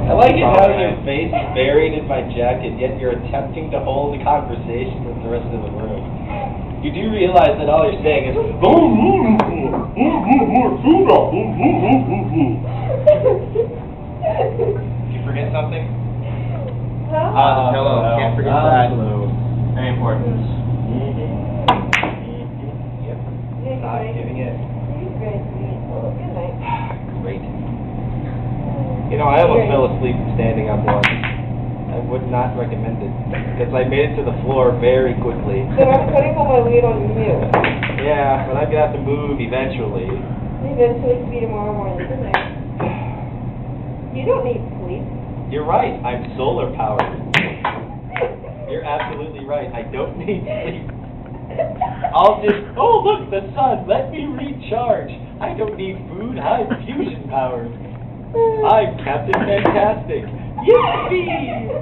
I like it how your face is buried in my jacket, yet you're attempting to hold a conversation with the rest of the room. You do realize that all you're saying is, did you forget something? Hello. Can't forget that. Hello. Very important. Yep. Not giving it. Great. You know, I almost fell asleep standing up once. I would not recommend it, because I made it to the floor very quickly. So I'm putting all my weight on you. Yeah, but I'm going to have to move eventually. Eventually, be tomorrow morning. Good night. You don't need sleep. You're right, I'm solar powered. You're absolutely right, I don't need sleep. I'll just, oh look, the sun, let me recharge. I don't need food, I'm fusion powered. I'm Captain Fantastic. Yippee!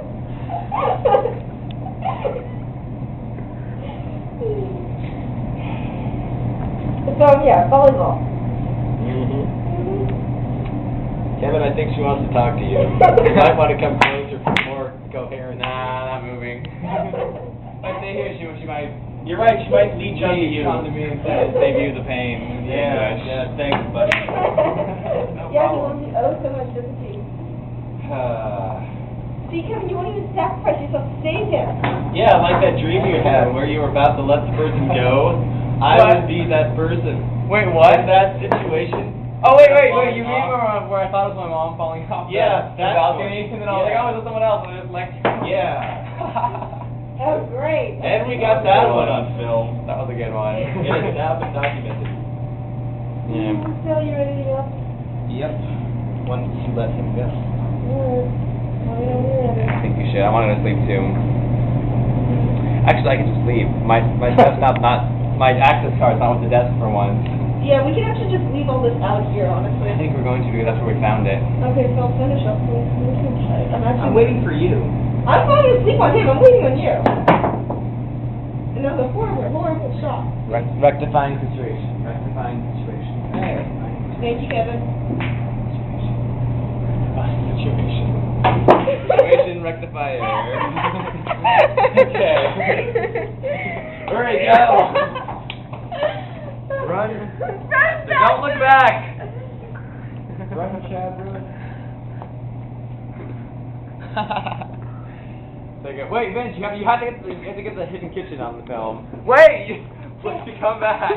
So, yeah, volleyball. Kevin, I think she wants to talk to you. You might want to come closer for more coherence. Nah, not moving. If I stay here, she might. You're right, she might leech onto you. Come to me and save you the pain. Yeah, thanks, buddy. No Yeah, he problem. wants you oh so much sympathy. See, Kevin, you won't even sacrifice yourself to save him. Yeah, like that dream you had where you were about to let the person go. I would be that person. Wait, what? In that situation. Oh, wait, you mean where I thought it was my mom falling off Yeah, the that balcony, one. and then I was like, Yeah. oh, it's someone else, and I just like... Yeah. Oh, great. And we got that one on film. That was a good one. It has now been documented. Yeah. Phil, you ready to go? Yep. Once you let him go. I think you should. I wanted to sleep too. Actually, I can just leave. My desktop's not... My access card's not with the desk for once. Yeah, we can actually just leave all this out here, honestly. I think we're going to because that's where we found it. Okay, Phil, finish up, please. I'm waiting for you. I'm falling asleep on him. I'm waiting on you. And that was a horrible, horrible shot. Rectifying situation. Rectifying situation. Thank you, Kevin. Situation. Situation rectifier. Okay. Hurry, go. Run. Don't look back. Run, Chad, run. Wait, Vince, you have to get the hidden kitchen on the film. Wait! Let's come back.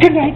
Good night.